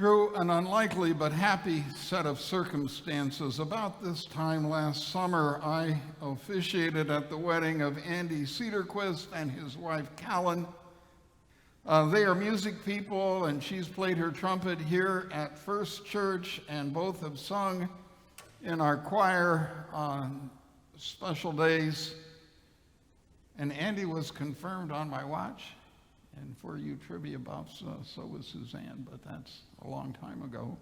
Through an unlikely but happy set of circumstances, about this time last summer, I officiated at the wedding of Andy Cedarquist and his wife, Callan. They are music people, and she's played her trumpet here at First Church, and both have sung in our choir on special days. And Andy was confirmed on my watch. And for you trivia buffs, so was Suzanne, but that's a long time ago.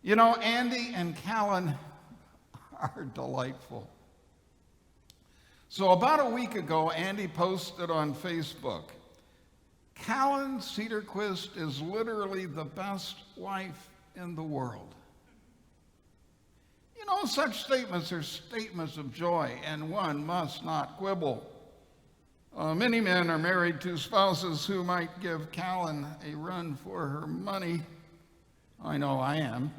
You know, Andy and Callan are delightful. So about a week ago, Andy posted on Facebook, "Callan Cedarquist is literally the best wife in the world." You know, such statements are statements of joy, and one must not quibble. Many men are married to spouses who might give Callan a run for her money. I know I am.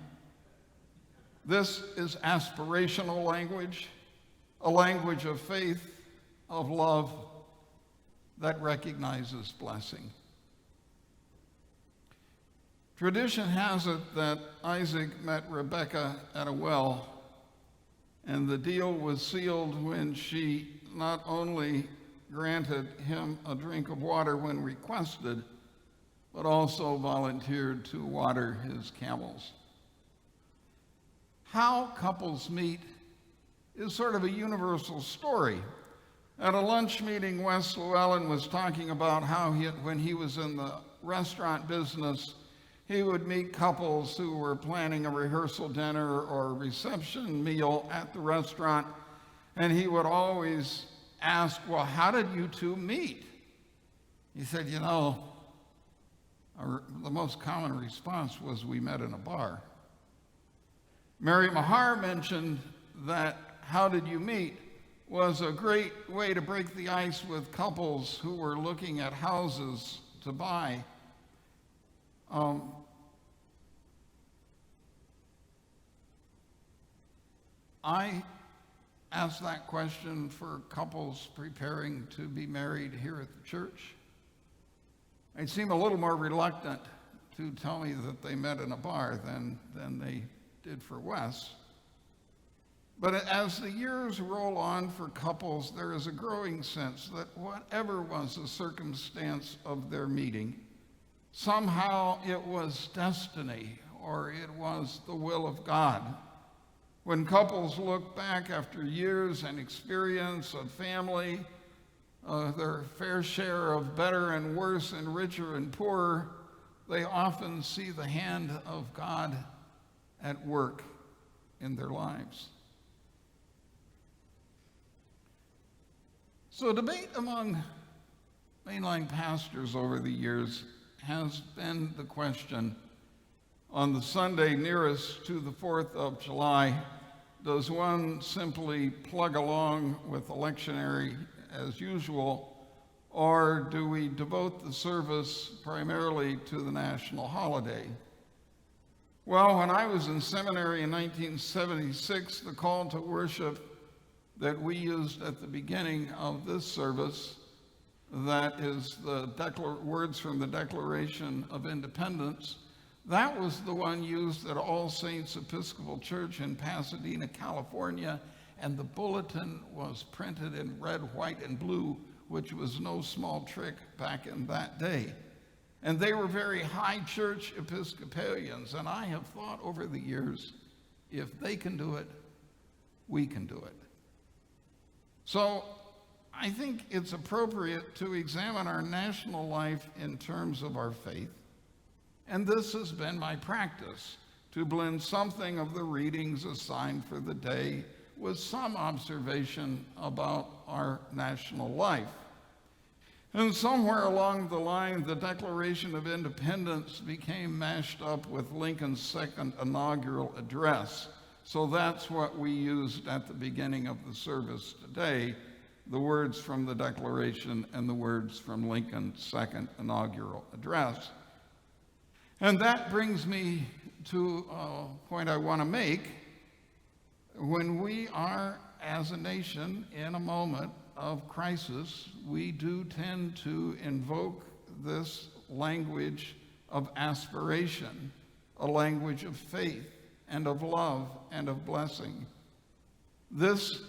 This is aspirational language, a language of faith, of love that recognizes blessing. Tradition has it that Isaac met Rebekah at a well, and the deal was sealed when she not only granted him a drink of water when requested, but also volunteered to water his camels. How couples meet is sort of a universal story. At a lunch meeting, Wes Llewellyn was talking about how when he was in the restaurant business, he would meet couples who were planning a rehearsal dinner or a reception meal at the restaurant, and he would always ask, "Well, how did you two meet?" He said, "You know, the most common response was we met in a bar." Mary Mahar mentioned that "how did you meet" was a great way to break the ice with couples who were looking at houses to buy. I asked that question for couples preparing to be married here at the church. They seem a little more reluctant to tell me that they met in a bar than they did for Wes. But as the years roll on for couples, there is a growing sense that whatever was the circumstance of their meeting, somehow it was destiny or it was the will of God. When couples look back after years and experience of family, their fair share of better and worse and richer and poorer, they often see the hand of God at work in their lives. So debate among mainline pastors over the years has been the question, on the Sunday nearest to the 4th of July, does one simply plug along with the lectionary as usual, or do we devote the service primarily to the national holiday? Well, when I was in seminary in 1976, the call to worship that we used at the beginning of this service, that is the words from the Declaration of Independence, that was the one used at All Saints Episcopal Church in Pasadena, California, and the bulletin was printed in red, white, and blue, which was no small trick back in that day. And they were very high church Episcopalians, and I have thought over the years, if they can do it, we can do it. So I think it's appropriate to examine our national life in terms of our faith. And this has been my practice, to blend something of the readings assigned for the day with some observation about our national life. And somewhere along the line, the Declaration of Independence became mashed up with Lincoln's second inaugural address. So that's what we used at the beginning of the service today, the words from the Declaration and the words from Lincoln's second inaugural address. And that brings me to a point I want to make. When we are, as a nation, in a moment of crisis, we do tend to invoke this language of aspiration, a language of faith and of love and of blessing. This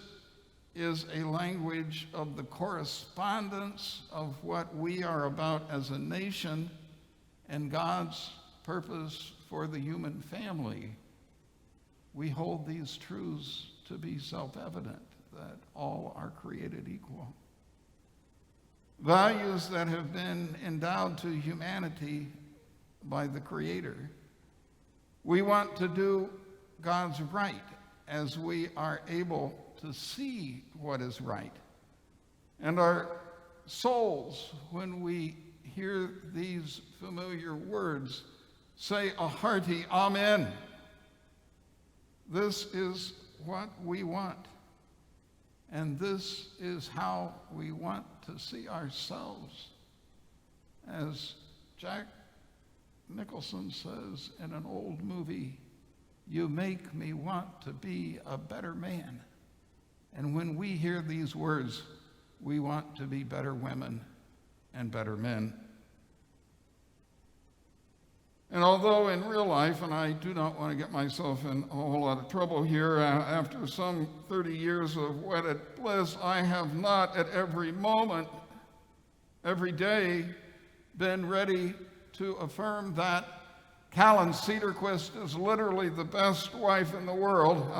is a language of the correspondence of what we are about as a nation and God's purpose for the human family. We hold these truths to be self-evident, that all are created equal. Values that have been endowed to humanity by the Creator. We want to do God's right as we are able to see what is right. And our souls, when we hear these familiar words, say a hearty amen. This is what we want. And this is how we want to see ourselves. As Jack Nicholson says in an old movie, "You make me want to be a better man." And when we hear these words, we want to be better women and better men. And although in real life, and I do not want to get myself in a whole lot of trouble here, after some 30 years of wedded bliss, I have not at every moment, every day, been ready to affirm that Callan Cedarquist is literally the best wife in the world.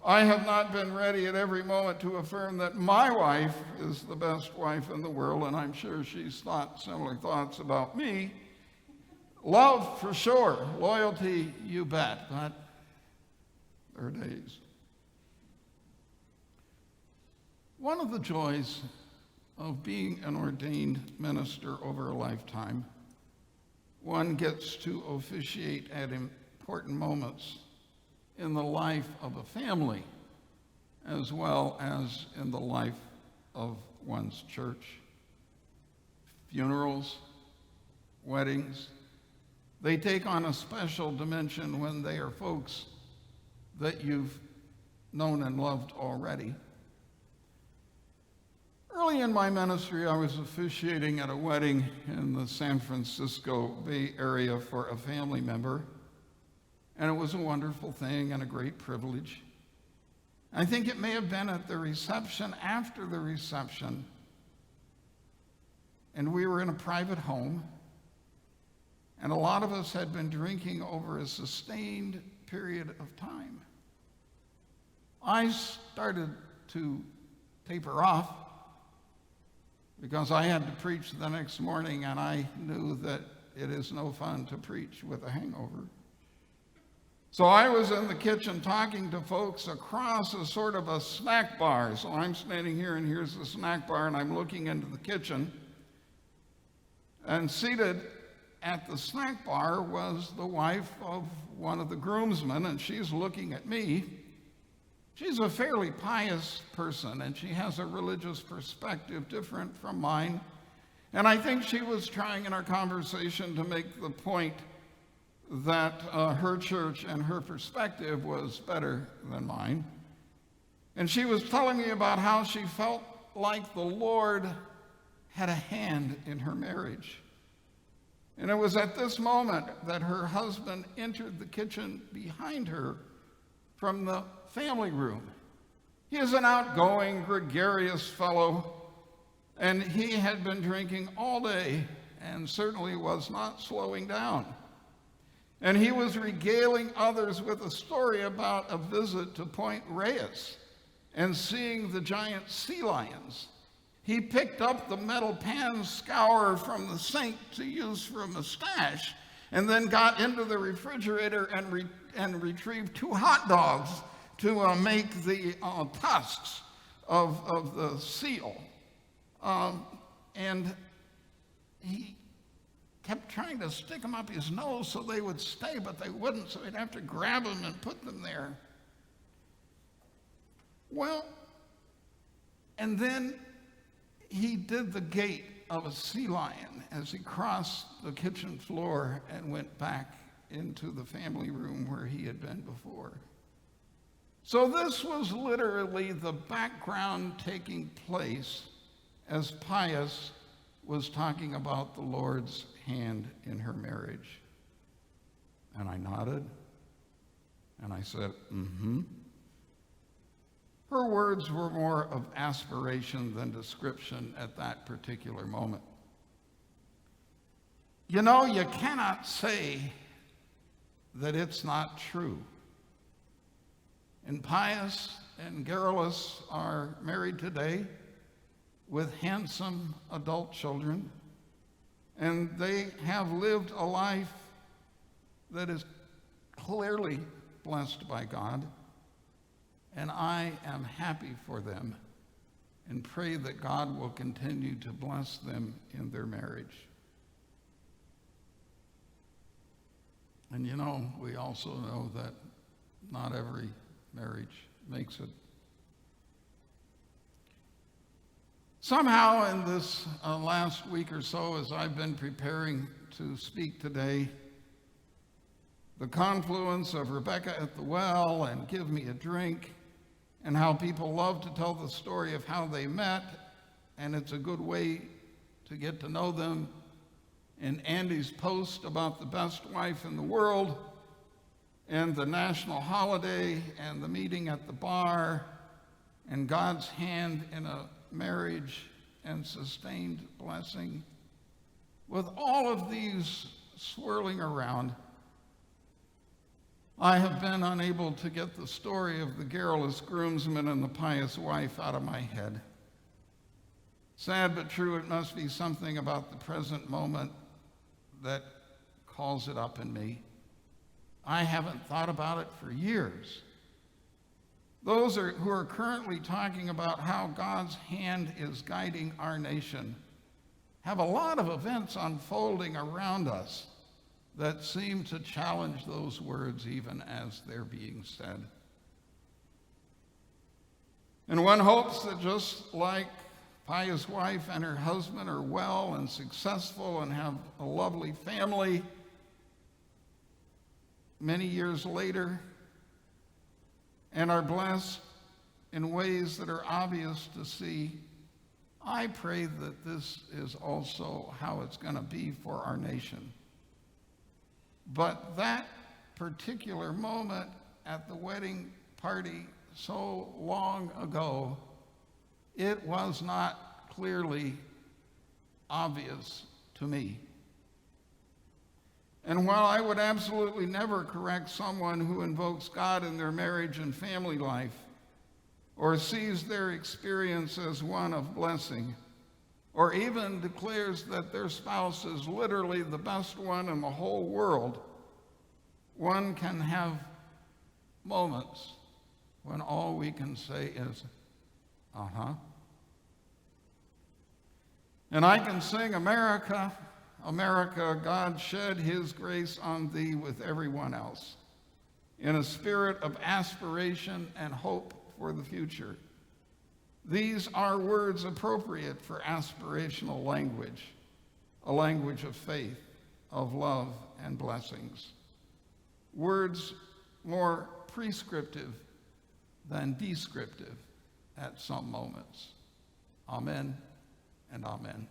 I have not been ready at every moment to affirm that my wife is the best wife in the world, and I'm sure she's thought similar thoughts about me. Love, for sure. Loyalty, you bet. But there are days. One of the joys of being an ordained minister over a lifetime, one gets to officiate at important moments in the life of a family, as well as in the life of one's church. Funerals, weddings, they take on a special dimension when they are folks that you've known and loved already. Early in my ministry, I was officiating at a wedding in the San Francisco Bay Area for a family member, and it was a wonderful thing and a great privilege. I think it may have been at the reception, after the reception, and we were in a private home, and a lot of us had been drinking over a sustained period of time. I started to taper off because I had to preach the next morning, and I knew that it is no fun to preach with a hangover. So I was in the kitchen talking to folks across a sort of a snack bar. So I'm standing here, and here's the snack bar, and I'm looking into the kitchen. And seated at the snack bar was the wife of one of the groomsmen, and she's looking at me. She's a fairly pious person, and she has a religious perspective different from mine. And I think she was trying in our conversation to make the point that her church and her perspective was better than mine. And she was telling me about how she felt like the Lord had a hand in her marriage. And it was at this moment that her husband entered the kitchen behind her from the family room. He is an outgoing, gregarious fellow, and he had been drinking all day and certainly was not slowing down. And he was regaling others with a story about a visit to Point Reyes and seeing the giant sea lions. He picked up the metal pan scourer from the sink to use for a mustache, and then got into the refrigerator and retrieved 2 hot dogs to make the tusks of the seal. And he kept trying to stick them up his nose so they would stay, but they wouldn't, so he'd have to grab them and put them there. Well, and then he did the gait of a sea lion as he crossed the kitchen floor and went back into the family room where he had been before. So this was literally the background taking place as pious was talking about the Lord's hand in her marriage. And I nodded, and I said, mm-hmm. Her words were more of aspiration than description at that particular moment. You know, you cannot say that it's not true. And Pius and Garrulus are married today with handsome adult children, and they have lived a life that is clearly blessed by God, and I am happy for them and pray that God will continue to bless them in their marriage. And you know, we also know that not every marriage makes it. Somehow in this last week or so, as I've been preparing to speak today, the confluence of Rebecca at the well and Give Me a Drink, and how people love to tell the story of how they met, and it's a good way to get to know them, and Andy's post about the best wife in the world, and the national holiday, and the meeting at the bar, and God's hand in a marriage and sustained blessing. With all of these swirling around, I have been unable to get the story of the garrulous groomsman and the pious wife out of my head. Sad but true, it must be something about the present moment that calls it up in me. I haven't thought about it for years. Those who are currently talking about how God's hand is guiding our nation have a lot of events unfolding around us that seem to challenge those words even as they're being said. And one hopes that just like Pius' wife and her husband are well and successful and have a lovely family, many years later, and are blessed in ways that are obvious to see, I pray that this is also how it's going to be for our nation. But that particular moment at the wedding party so long ago, it was not clearly obvious to me. And while I would absolutely never correct someone who invokes God in their marriage and family life, or sees their experience as one of blessing, or even declares that their spouse is literally the best one in the whole world, one can have moments when all we can say is, uh-huh. And I can sing, America, America, God shed his grace on thee with everyone else, in a spirit of aspiration and hope for the future. These are words appropriate for aspirational language, a language of faith, of love and blessings. Words more prescriptive than descriptive at some moments. Amen and amen.